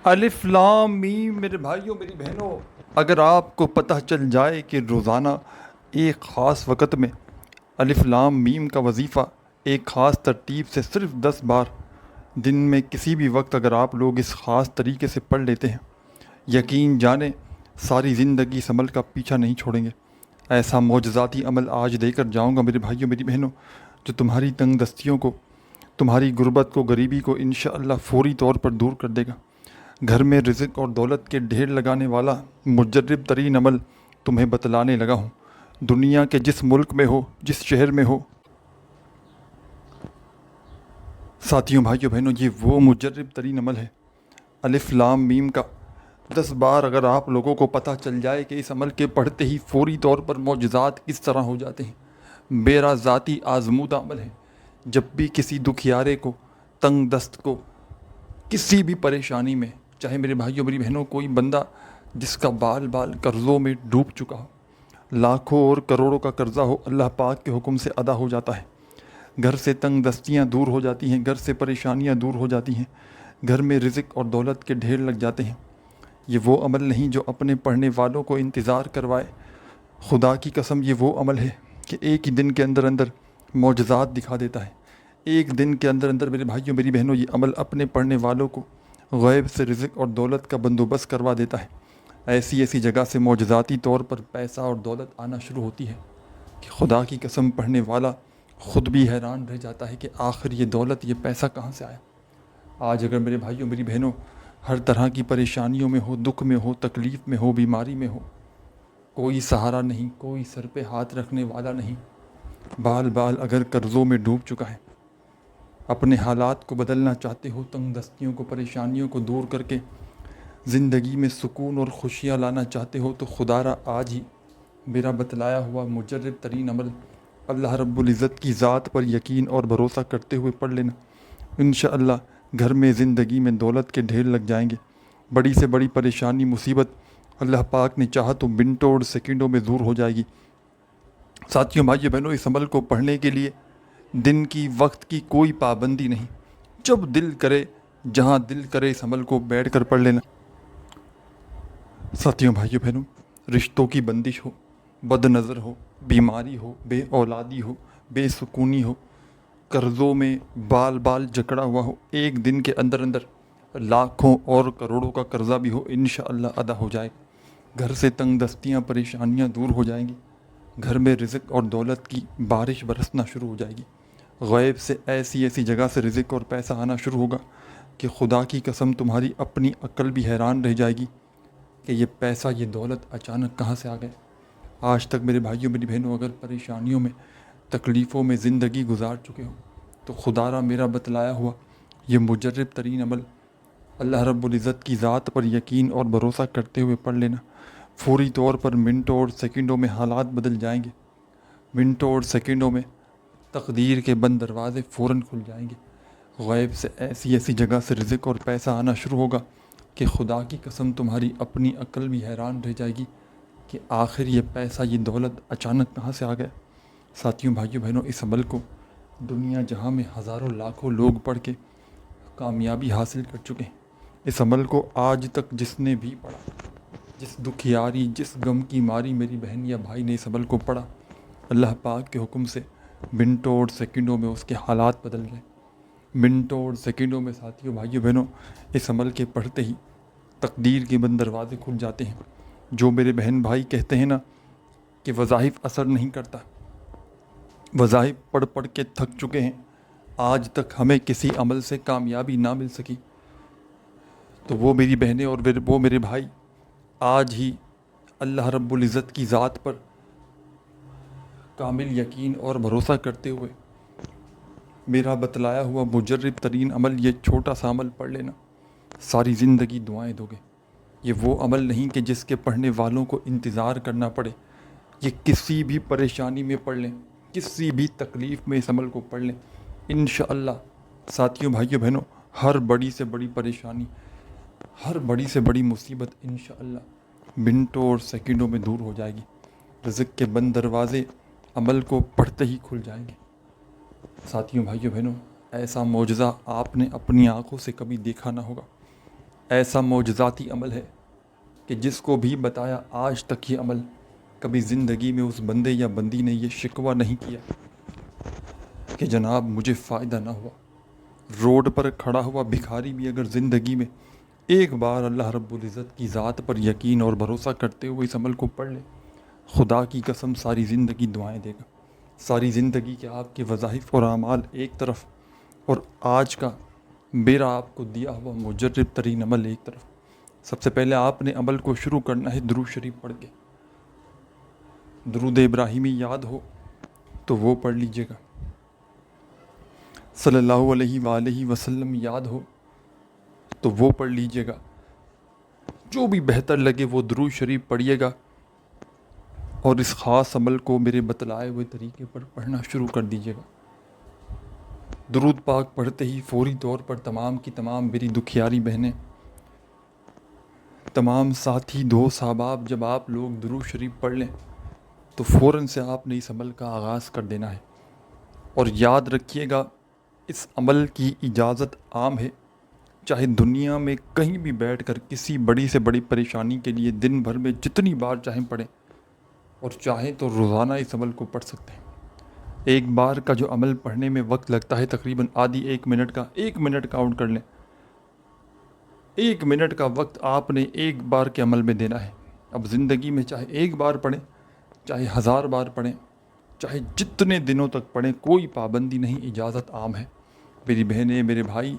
الف لام میم میرے بھائیوں میری بہنوں، اگر آپ کو پتہ چل جائے کہ روزانہ ایک خاص وقت میں الف لام میم کا وظیفہ ایک خاص ترتیب سے صرف 10 بار دن میں کسی بھی وقت اگر آپ لوگ اس خاص طریقے سے پڑھ لیتے ہیں، یقین جانیں ساری زندگی اس عمل کا پیچھا نہیں چھوڑیں گے۔ ایسا معجزاتی عمل آج دے کر جاؤں گا میرے بھائیوں میری بہنوں، جو تمہاری تنگ دستیوں کو، تمہاری غربت کو، غریبی کو انشاءاللہ فوری طور پر دور کر دے گا۔ گھر میں رزق اور دولت کے ڈھیر لگانے والا مجرب ترین عمل تمہیں بتلانے لگا ہوں۔ دنیا کے جس ملک میں ہو، جس شہر میں ہو، ساتھیوں بھائیوں بہنوں، یہ وہ مجرب ترین عمل ہے الف لام میم کا۔ 10 بار اگر آپ لوگوں کو پتہ چل جائے کہ اس عمل کے پڑھتے ہی فوری طور پر معجزات کس طرح ہو جاتے ہیں، میرا ذاتی آزمودہ عمل ہے۔ جب بھی کسی دکھیارے کو، تنگ دست کو، کسی بھی پریشانی میں، چاہے میرے بھائیوں میری بہنوں کوئی بندہ جس کا بال بال قرضوں میں ڈوب چکا ہو، لاکھوں اور کروڑوں کا قرضہ ہو، اللہ پاک کے حکم سے ادا ہو جاتا ہے۔ گھر سے تنگ دستیاں دور ہو جاتی ہیں، گھر سے پریشانیاں دور ہو جاتی ہیں، گھر میں رزق اور دولت کے ڈھیر لگ جاتے ہیں۔ یہ وہ عمل نہیں جو اپنے پڑھنے والوں کو انتظار کروائے، خدا کی قسم یہ وہ عمل ہے کہ ایک ہی دن کے اندر اندر معجزات دکھا دیتا ہے۔ ایک دن کے اندر اندر میرے بھائیوں میری بہنوں یہ عمل اپنے پڑھنے والوں کو غیب سے رزق اور دولت کا بندوبست کروا دیتا ہے۔ ایسی ایسی جگہ سے معجزاتی طور پر پیسہ اور دولت آنا شروع ہوتی ہے کہ خدا کی قسم پڑھنے والا خود بھی حیران رہ جاتا ہے کہ آخر یہ دولت، یہ پیسہ کہاں سے آیا۔ آج اگر میرے بھائیوں میری بہنوں ہر طرح کی پریشانیوں میں ہو، دکھ میں ہو، تکلیف میں ہو، بیماری میں ہو، کوئی سہارا نہیں، کوئی سر پہ ہاتھ رکھنے والا نہیں، بال بال اگر قرضوں میں ڈوب چکا ہے، اپنے حالات کو بدلنا چاہتے ہو، تنگ دستیوں کو، پریشانیوں کو دور کر کے زندگی میں سکون اور خوشیاں لانا چاہتے ہو، تو خدا را آج ہی میرا بتلایا ہوا مجرب ترین عمل اللہ رب العزت کی ذات پر یقین اور بھروسہ کرتے ہوئے پڑھ لینا۔ انشاءاللہ گھر میں، زندگی میں دولت کے ڈھیر لگ جائیں گے۔ بڑی سے بڑی پریشانی، مصیبت اللہ پاک نے چاہا تو منٹوں اور سیکنڈوں میں دور ہو جائے گی۔ ساتھیوں بھائیوں بہنوں، اس عمل کو پڑھنے کے لیے دن کی، وقت کی کوئی پابندی نہیں۔ جب دل کرے، جہاں دل کرے اس عمل کو بیٹھ کر پڑھ لینا۔ ساتھیوں بھائیوں بہنوں، رشتوں کی بندش ہو، بد نظر ہو، بیماری ہو، بے اولادی ہو، بے سکونی ہو، قرضوں میں بال بال جکڑا ہوا ہو، ایک دن کے اندر اندر لاکھوں اور کروڑوں کا قرضہ بھی ہو، انشاءاللہ ادا ہو جائے گا۔ گھر سے تنگ دستیاں، پریشانیاں دور ہو جائیں گی، گھر میں رزق اور دولت کی بارش برسنا شروع ہو جائے گی۔ غیب سے ایسی ایسی جگہ سے رزق اور پیسہ آنا شروع ہوگا کہ خدا کی قسم تمہاری اپنی عقل بھی حیران رہ جائے گی کہ یہ پیسہ، یہ دولت اچانک کہاں سے آ گئے۔ آج تک میرے بھائیوں میری بہنوں اگر پریشانیوں میں، تکلیفوں میں زندگی گزار چکے ہو، تو خدا را میرا بتلایا ہوا یہ مجرب ترین عمل اللہ رب العزت کی ذات پر یقین اور بھروسہ کرتے ہوئے پڑھ لینا۔ فوری طور پر منٹوں اور سیکنڈوں میں حالات بدل جائیں گے۔ منٹوں اور سیکنڈوں میں تقدیر کے بند دروازے فوراً کھل جائیں گے۔ غیب سے ایسی ایسی جگہ سے رزق اور پیسہ آنا شروع ہوگا کہ خدا کی قسم تمہاری اپنی عقل بھی حیران رہ جائے گی کہ آخر یہ پیسہ، یہ دولت اچانک کہاں سے آ گیا۔ ساتھیوں بھائیوں بہنوں، اس عمل کو دنیا جہاں میں ہزاروں لاکھوں لوگ پڑھ کے کامیابی حاصل کر چکے ہیں۔ اس عمل کو آج تک جس نے بھی پڑھا، جس دکھیاری، جس غم کی ماری میری بہن یا بھائی نے اس عمل کو پڑھا، اللہ پاک کے حکم سے منٹوں اور سیکنڈوں میں اس کے حالات بدل گئے۔ منٹوں اور سیکنڈوں میں ساتھیوں بھائیوں بہنوں اس عمل کے پڑھتے ہی تقدیر کے بند دروازے کھل جاتے ہیں۔ جو میرے بہن بھائی کہتے ہیں نا کہ وظائف اثر نہیں کرتا، وظائف پڑھ پڑھ کے تھک چکے ہیں، آج تک ہمیں کسی عمل سے کامیابی نہ مل سکی، تو وہ میری بہنیں اور وہ میرے بھائی آج ہی اللہ رب العزت کی ذات پر کامل یقین اور بھروسہ کرتے ہوئے میرا بتلایا ہوا مجرب ترین عمل، یہ چھوٹا سا عمل پڑھ لینا، ساری زندگی دعائیں دو گے۔ یہ وہ عمل نہیں کہ جس کے پڑھنے والوں کو انتظار کرنا پڑے۔ یہ کسی بھی پریشانی میں پڑھ لیں، کسی بھی تکلیف میں اس عمل کو پڑھ لیں، انشاءاللہ ساتھیوں بھائیوں بہنوں ہر بڑی سے بڑی پریشانی، ہر بڑی سے بڑی مصیبت انشاءاللہ منٹوں اور سیکنڈوں میں دور ہو جائے گی۔ رزق کے بند دروازے عمل کو پڑھتے ہی کھل جائیں گے۔ ساتھیوں بھائیوں بہنوں، ایسا معجزہ آپ نے اپنی آنکھوں سے کبھی دیکھا نہ ہوگا۔ ایسا معجزاتی عمل ہے کہ جس کو بھی بتایا آج تک یہ عمل کبھی زندگی میں اس بندے یا بندی نے یہ شکوہ نہیں کیا کہ جناب مجھے فائدہ نہ ہوا۔ روڈ پر کھڑا ہوا بھکاری بھی اگر زندگی میں ایک بار اللہ رب العزت کی ذات پر یقین اور بھروسہ کرتے ہوئے اس عمل کو پڑھ لے، خدا کی قسم ساری زندگی دعائیں دے گا۔ ساری زندگی کے آپ کے وظائف اور اعمال ایک طرف، اور آج کا میرا آپ کو دیا ہوا مجرب ترین عمل ایک طرف۔ سب سے پہلے آپ نے عمل کو شروع کرنا ہے درود شریف پڑھ کے۔ درود ابراہیمی یاد ہو تو وہ پڑھ لیجئے گا، صلی اللہ علیہ وآلہ وسلم یاد ہو تو وہ پڑھ لیجئے گا، جو بھی بہتر لگے وہ درود شریف پڑھیے گا، اور اس خاص عمل کو میرے بتلائے ہوئے طریقے پر پڑھنا شروع کر دیجئے گا۔ درود پاک پڑھتے ہی فوری طور پر تمام کی تمام میری دکھیاری بہنیں، تمام ساتھی دوست احباب، جب آپ لوگ درود شریف پڑھ لیں تو فوراً سے آپ نے اس عمل کا آغاز کر دینا ہے۔ اور یاد رکھیے گا اس عمل کی اجازت عام ہے، چاہے دنیا میں کہیں بھی بیٹھ کر کسی بڑی سے بڑی پریشانی کے لیے دن بھر میں جتنی بار چاہیں پڑھیں، اور چاہیں تو روزانہ اس عمل کو پڑھ سکتے ہیں۔ ایک بار کا جو عمل پڑھنے میں وقت لگتا ہے تقریباً آدھی ایک منٹ کا، 1 منٹ کاؤنٹ کر لیں، 1 منٹ کا وقت آپ نے ایک بار کے عمل میں دینا ہے۔ اب زندگی میں چاہے ایک بار پڑھیں، چاہے 1000 بار پڑھیں، چاہے جتنے دنوں تک پڑھیں، کوئی پابندی نہیں، اجازت عام ہے۔ میری بہنیں، میرے بھائی،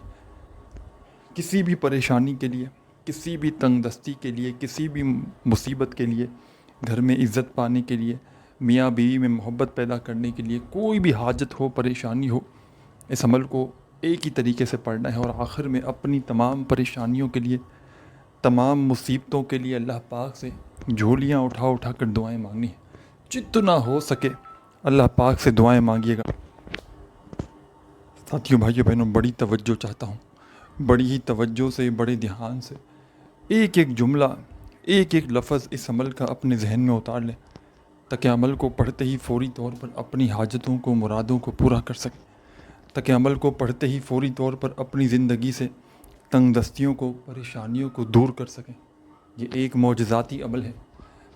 کسی بھی پریشانی کے لیے، کسی بھی تنگ دستی کے لیے، کسی بھی مصیبت کے لیے، گھر میں عزت پانے کے لیے، میاں بیوی میں محبت پیدا کرنے کے لیے، کوئی بھی حاجت ہو، پریشانی ہو، اس عمل کو ایک ہی طریقے سے پڑھنا ہے، اور آخر میں اپنی تمام پریشانیوں کے لیے، تمام مصیبتوں کے لیے اللہ پاک سے جھولیاں اٹھا اٹھا کر دعائیں مانگنی ہیں۔ جتنا ہو سکے اللہ پاک سے دعائیں مانگیے گا۔ ساتھیوں، بھائیوں، بہنوں، بڑی توجہ چاہتا ہوں، بڑی ہی توجہ سے، بڑے دھیان سے ایک ایک جملہ، ایک ایک لفظ اس عمل کا اپنے ذہن میں اتار لیں، تاکہ عمل کو پڑھتے ہی فوری طور پر اپنی حاجتوں کو، مرادوں کو پورا کر سکیں، تاکہ عمل کو پڑھتے ہی فوری طور پر اپنی زندگی سے تنگ دستیوں کو، پریشانیوں کو دور کر سکیں۔ یہ ایک معجزاتی عمل ہے،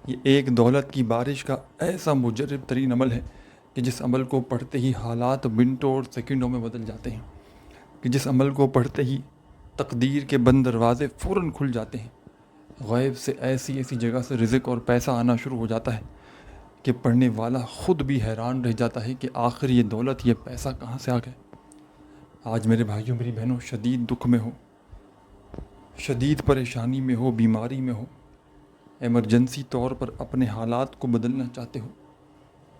یہ ایک دولت کی بارش کا ایسا مجرب ترین عمل ہے کہ جس عمل کو پڑھتے ہی حالات منٹوں اور سیکنڈوں میں بدل جاتے ہیں، کہ جس عمل کو پڑھتے ہی تقدیر کے بند دروازے فوراً کھل جاتے ہیں، غیب سے ایسی ایسی جگہ سے رزق اور پیسہ آنا شروع ہو جاتا ہے کہ پڑھنے والا خود بھی حیران رہ جاتا ہے کہ آخر یہ دولت، یہ پیسہ کہاں سے آ گئے۔ آج میرے بھائیوں، میری بہنوں، شدید دکھ میں ہو، شدید پریشانی میں ہو، بیماری میں ہو، ایمرجنسی طور پر اپنے حالات کو بدلنا چاہتے ہو،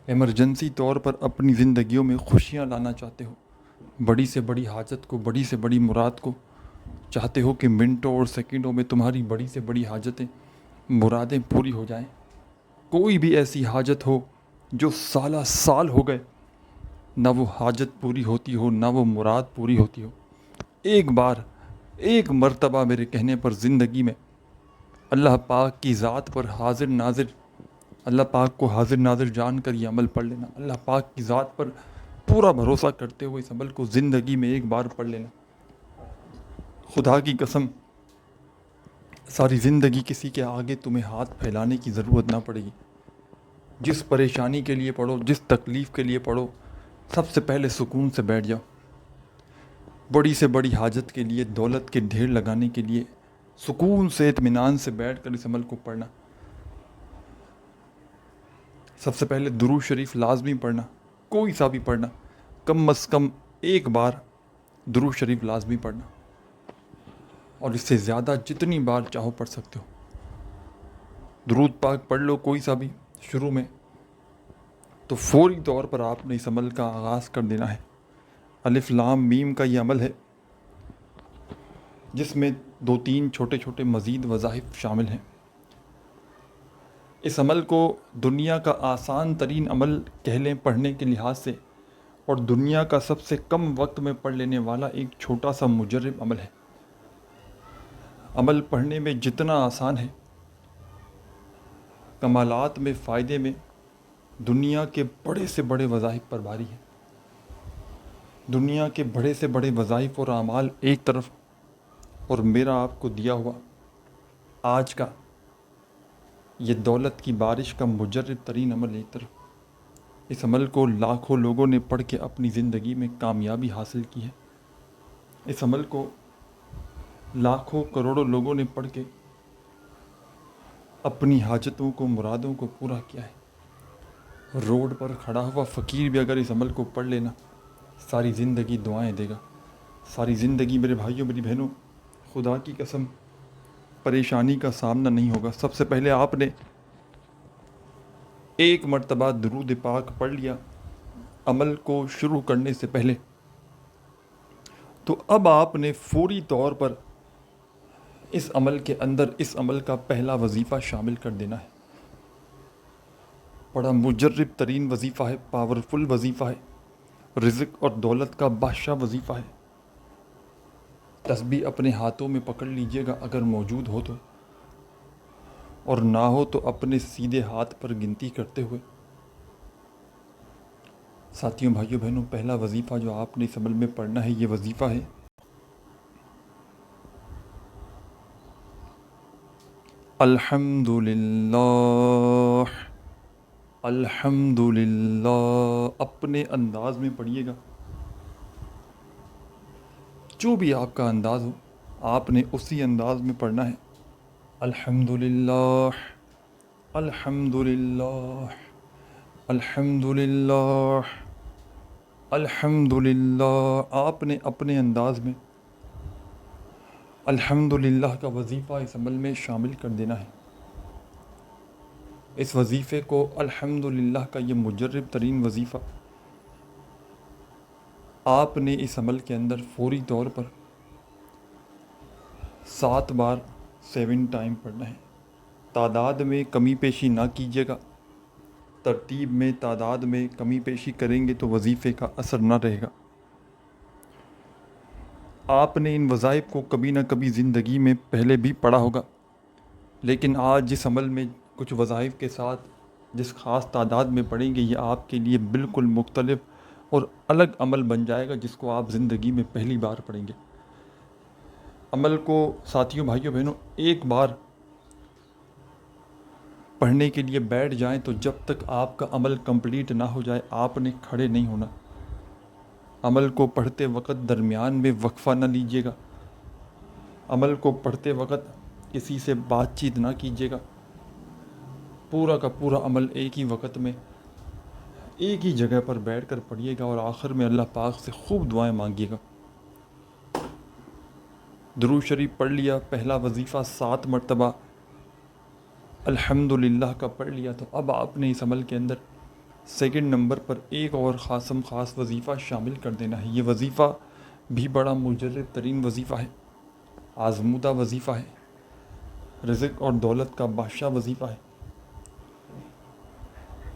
ایمرجنسی طور پر اپنی زندگیوں میں خوشیاں لانا چاہتے ہو، بڑی سے بڑی حاجت کو، بڑی سے بڑی مراد کو چاہتے ہو کہ منٹوں اور سیکنڈوں میں تمہاری بڑی سے بڑی حاجتیں، مرادیں پوری ہو جائیں، کوئی بھی ایسی حاجت ہو جو سالہ سال ہو گئے نہ وہ حاجت پوری ہوتی ہو، نہ وہ مراد پوری ہوتی ہو، ایک بار، ایک مرتبہ میرے کہنے پر زندگی میں اللہ پاک کی ذات پر حاضر ناظر، اللہ پاک کو حاضر ناظر جان کر یہ عمل پڑھ لینا، اللہ پاک کی ذات پر پورا بھروسہ کرتے ہوئے اس عمل کو زندگی میں ایک بار پڑھ لینا۔ خدا کی قسم ساری زندگی کسی کے آگے تمہیں ہاتھ پھیلانے کی ضرورت نہ پڑے گی۔ جس پریشانی کے لیے پڑھو، جس تکلیف کے لیے پڑھو، سب سے پہلے سکون سے بیٹھ جاؤ۔ بڑی سے بڑی حاجت کے لیے، دولت کے ڈھیر لگانے کے لیے سکون سے، اطمینان سے بیٹھ کر اس عمل کو پڑھنا۔ سب سے پہلے درود شریف لازمی پڑھنا، کوئی سا بھی پڑھنا، کم از کم ایک بار درود شریف لازمی پڑھنا، اور اس سے زیادہ جتنی بار چاہو پڑھ سکتے ہو۔ درود پاک پڑھ لو کوئی سا بھی شروع میں، تو فوری طور پر آپ نے اس عمل کا آغاز کر دینا ہے۔ الف لام میم کا یہ عمل ہے جس میں 2-3 چھوٹے چھوٹے مزید وظائف شامل ہیں۔ اس عمل کو دنیا کا آسان ترین عمل کہہ لیں پڑھنے کے لحاظ سے، اور دنیا کا سب سے کم وقت میں پڑھ لینے والا ایک چھوٹا سا مجرب عمل ہے۔ عمل پڑھنے میں جتنا آسان ہے، کمالات میں، فائدے میں دنیا کے بڑے سے بڑے وظائف پر بھاری ہے۔ دنیا کے بڑے سے بڑے وظائف اور اعمال ایک طرف، اور میرا آپ کو دیا ہوا آج کا یہ دولت کی بارش کا مجرب ترین عمل ایک طرف، اس عمل کو لاکھوں لوگوں نے پڑھ کے اپنی زندگی میں کامیابی حاصل کی ہے. اس عمل کو لاکھوں کروڑوں لوگوں نے پڑھ کے اپنی حاجتوں کو، مرادوں کو پورا کیا ہے. روڈ پر کھڑا ہوا فقیر بھی اگر اس عمل کو پڑھ لینا ساری زندگی دعائیں دے گا. ساری زندگی میرے بھائیوں میری بہنوں خدا کی قسم پریشانی کا سامنا نہیں ہوگا. سب سے پہلے آپ نے ایک مرتبہ درود پاک پڑھ لیا عمل کو شروع کرنے سے پہلے، تو اب آپ نے فوری طور پر اس عمل کے اندر اس عمل کا پہلا وظیفہ شامل کر دینا ہے. بڑا مجرب ترین وظیفہ ہے، پاورفل وظیفہ ہے، رزق اور دولت کا بادشاہ وظیفہ ہے. تسبیح اپنے ہاتھوں میں پکڑ لیجئے گا اگر موجود ہو تو، اور نہ ہو تو اپنے سیدھے ہاتھ پر گنتی کرتے ہوئے. ساتھیوں بھائیوں بہنوں پہلا وظیفہ جو آپ نے اس عمل میں پڑھنا ہے یہ وظیفہ ہے الحمدللہ. الحمدللہ اپنے انداز میں پڑھیے گا، جو بھی آپ کا انداز ہو آپ نے اسی انداز میں پڑھنا ہے. الحمدللہ الحمدللہ الحمدللہ الحمدللہ. آپ نے اپنے انداز میں الحمدللہ کا وظیفہ اس عمل میں شامل کر دینا ہے. اس وظیفے کو الحمدللہ کا یہ مجرب ترین وظیفہ آپ نے اس عمل کے اندر فوری طور پر 7 بار 7 ٹائم پڑھنا ہے. تعداد میں کمی پیشی نہ کیجیے گا. ترتیب میں تعداد میں کمی پیشی کریں گے تو وظیفے کا اثر نہ رہے گا. آپ نے ان وظائف کو کبھی نہ کبھی زندگی میں پہلے بھی پڑھا ہوگا، لیکن آج جس عمل میں کچھ وظائف کے ساتھ جس خاص تعداد میں پڑھیں گے یہ آپ کے لیے بالکل مختلف اور الگ عمل بن جائے گا جس کو آپ زندگی میں پہلی بار پڑھیں گے. عمل کو ساتھیوں بھائیوں بہنوں ایک بار پڑھنے کے لیے بیٹھ جائیں تو جب تک آپ کا عمل کمپلیٹ نہ ہو جائے آپ نے کھڑے نہیں ہونا. عمل کو پڑھتے وقت درمیان میں وقفہ نہ لیجیے گا. عمل کو پڑھتے وقت کسی سے بات چیت نہ کیجیے گا. پورا کا پورا عمل ایک ہی وقت میں ایک ہی جگہ پر بیٹھ کر پڑھیے گا اور آخر میں اللہ پاک سے خوب دعائیں مانگیے گا. درود شریف پڑھ لیا، پہلا وظیفہ 7 مرتبہ الحمدللہ کا پڑھ لیا، تو اب آپ نے اس عمل کے اندر سیکنڈ نمبر پر ایک اور خاص وظیفہ شامل کر دینا ہے. یہ وظیفہ بھی بڑا مجرب ترین وظیفہ ہے، آزمودہ وظیفہ ہے، رزق اور دولت کا بادشاہ وظیفہ ہے.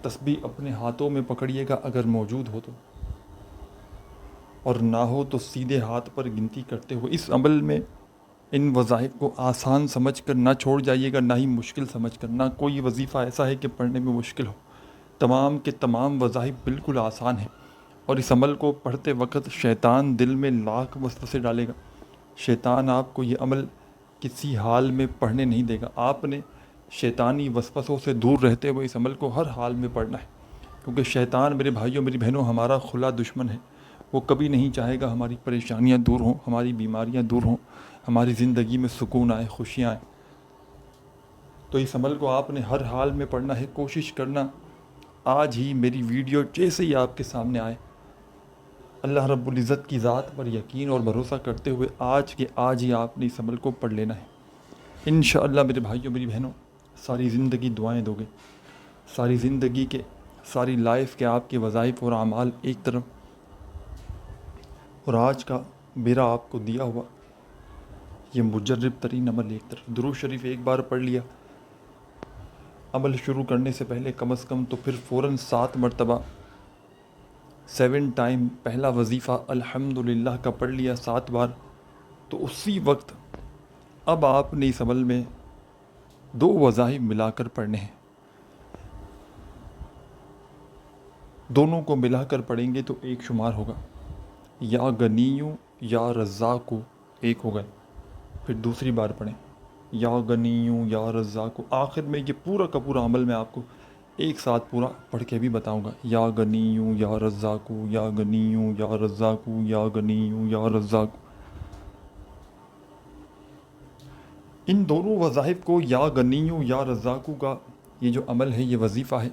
تسبیح اپنے ہاتھوں میں پکڑیے گا اگر موجود ہو تو، اور نہ ہو تو سیدھے ہاتھ پر گنتی کرتے ہوئے. اس عمل میں ان وظائف کو آسان سمجھ کر نہ چھوڑ جائیے گا، نہ ہی مشکل سمجھ کر. نہ کوئی وظیفہ ایسا ہے کہ پڑھنے میں مشکل ہو. تمام کے تمام وظائف بالکل آسان ہیں، اور اس عمل کو پڑھتے وقت شیطان دل میں لاکھ وسوسے ڈالے گا. شیطان آپ کو یہ عمل کسی حال میں پڑھنے نہیں دے گا. آپ نے شیطانی وسوسوں سے دور رہتے ہوئے اس عمل کو ہر حال میں پڑھنا ہے، کیونکہ شیطان میرے بھائیوں میری بہنوں ہمارا کھلا دشمن ہے. وہ کبھی نہیں چاہے گا ہماری پریشانیاں دور ہوں، ہماری بیماریاں دور ہوں، ہماری زندگی میں سکون آئے، خوشیاں آئیں. تو اس عمل کو آپ نے ہر حال میں پڑھنا ہے. کوشش کرنا آج ہی میری ویڈیو جیسے ہی آپ کے سامنے آئے اللہ رب العزت کی ذات پر یقین اور بھروسہ کرتے ہوئے آج کے آج ہی آپ نے اس عمل کو پڑھ لینا ہے. انشاءاللہ میرے بھائیوں میری بہنوں ساری زندگی دعائیں دو گے. ساری زندگی کے ساری لائف کے آپ کے وظائف اور اعمال ایک طرف، اور آج کا میرا آپ کو دیا ہوا یہ مجرب ترین عمل ایک طرف. درود شریف ایک بار پڑھ لیا عمل شروع کرنے سے پہلے کم از کم، تو پھر فوراً 7 مرتبہ 7 ٹائم پہلا وظیفہ الحمدللہ کا پڑھ لیا 7 بار. تو اسی وقت اب آپ نے اس عمل میں 2 وظائف ملا کر پڑھنے ہیں. دونوں کو ملا کر پڑھیں گے تو ایک شمار ہوگا، یا غنیوں یا رزاقو ایک ہو گئے. پھر دوسری بار پڑھیں یا غنیوں یا رزاقو. آخر میں یہ پورا کا پورا عمل میں آپ کو ایک ساتھ پورا پڑھ کے بھی بتاؤں گا. یا غنیوں یا رزاقو یا غنیوں یا رزاقو یا غنیوں یا رزاقو. ان دونوں وظائف کو یا غنیوں یا رزاقو کا یہ جو عمل ہے، یہ وظیفہ ہے،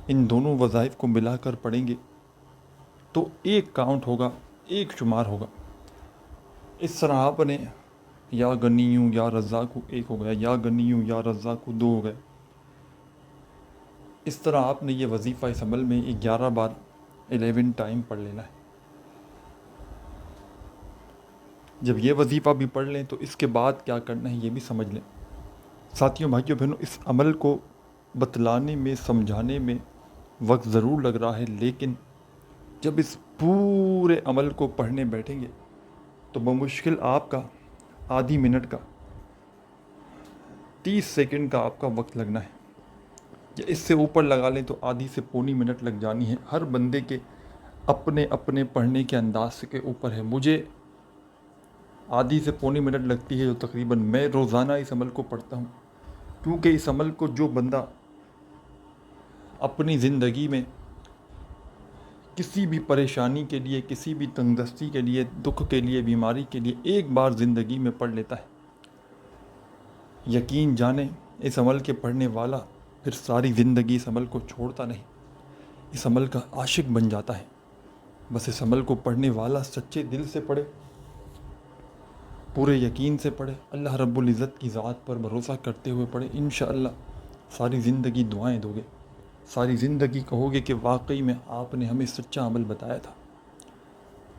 ان دونوں وظائف کو ملا کر پڑھیں گے تو ایک کاؤنٹ ہوگا، ایک شمار ہوگا. اس طرح آپ نے یا غنیوں یا رزاقو ایک ہو گیا، یا غنیوں یا رزاقو دو ہو گئے. اس طرح آپ نے یہ وظیفہ اس عمل میں 11 بار 11 ٹائم پڑھ لینا ہے. جب یہ وظیفہ بھی پڑھ لیں تو اس کے بعد کیا کرنا ہے یہ بھی سمجھ لیں. ساتھیوں، بھائیوں، بہنوں، اس عمل کو بتلانے میں، سمجھانے میں وقت ضرور لگ رہا ہے، لیکن جب اس پورے عمل کو پڑھنے بیٹھیں گے تو بمشکل آپ کا آدھی منٹ کا 30 سیکنڈ کا آپ کا وقت لگنا ہے. یا اس سے اوپر لگا لیں تو آدھی سے پونی منٹ لگ جانی ہے. ہر بندے کے اپنے اپنے پڑھنے کے انداز کے اوپر ہے. مجھے آدھی سے پونی منٹ لگتی ہے، جو تقریباً میں روزانہ اس عمل کو پڑھتا ہوں، کیونکہ اس عمل کو جو بندہ اپنی زندگی میں کسی بھی پریشانی کے لیے، کسی بھی تنگ دستی کے لیے، دکھ کے لیے، بیماری کے لیے ایک بار زندگی میں پڑھ لیتا ہے، یقین جانیں اس عمل کے پڑھنے والا پھر ساری زندگی اس عمل کو چھوڑتا نہیں، اس عمل کا عاشق بن جاتا ہے. بس اس عمل کو پڑھنے والا سچے دل سے پڑھے، پورے یقین سے پڑھے، اللہ رب العزت کی ذات پر بھروسہ کرتے ہوئے پڑھے. انشاءاللہ ساری زندگی دعائیں دو گے، ساری زندگی کہو گے کہ واقعی میں آپ نے ہمیں سچا عمل بتایا تھا.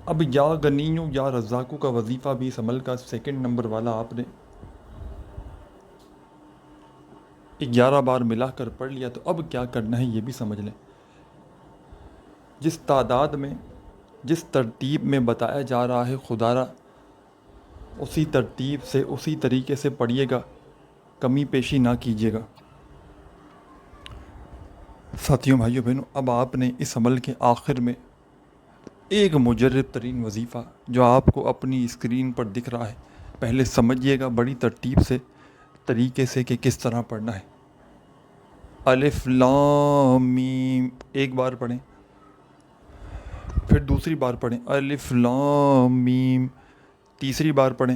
اب یا غنیوں یا رزاقو کا وظیفہ بھی اس عمل کا سیکنڈ نمبر والا آپ نے 11 بار ملا کر پڑھ لیا. تو اب کیا کرنا ہے یہ بھی سمجھ لیں. جس تعداد میں، جس ترتیب میں بتایا جا رہا ہے خدا را، اسی ترتیب سے، اسی طریقے سے پڑھیے گا، کمی پیشی نہ کیجیے گا. ساتھیوں، بھائیوں، بہنوں، اب آپ نے اس عمل کے آخر میں ایک مجرب ترین وظیفہ جو آپ کو اپنی اسکرین پر دکھ رہا ہے، پہلے سمجھیے گا بڑی ترتیب سے، طریقے سے کہ کس طرح پڑھنا ہے. الف لام میم ایک بار پڑھیں، پھر دوسری بار پڑھیں الف لام میم، تیسری بار پڑھیں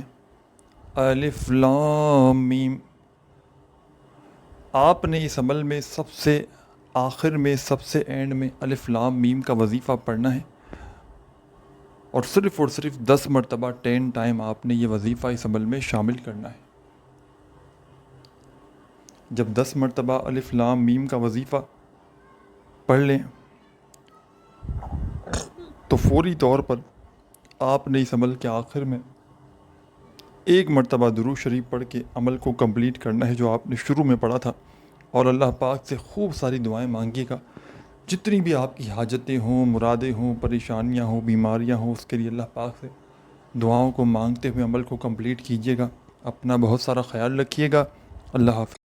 الف لام میم. آپ نے اس عمل میں سب سے آخر میں، سب سے اینڈ میں الف لام میم کا وظیفہ پڑھنا ہے، اور صرف 10 مرتبہ 10 ٹائم آپ نے یہ وظیفہ اس عمل میں شامل کرنا ہے. جب 10 مرتبہ الف لام میم کا وظیفہ پڑھ لیں تو فوری طور پر آپ نے اس عمل کے آخر میں ایک مرتبہ درود شریف پڑھ کے عمل کو کمپلیٹ کرنا ہے جو آپ نے شروع میں پڑھا تھا. اور اللہ پاک سے خوب ساری دعائیں مانگیے گا، جتنی بھی آپ کی حاجتیں ہوں، مرادیں ہوں، پریشانیاں ہوں، بیماریاں ہوں، اس کے لیے اللہ پاک سے دعاؤں کو مانگتے ہوئے عمل کو کمپلیٹ کیجیے گا. اپنا بہت سارا خیال رکھیے گا. اللہ حافظ.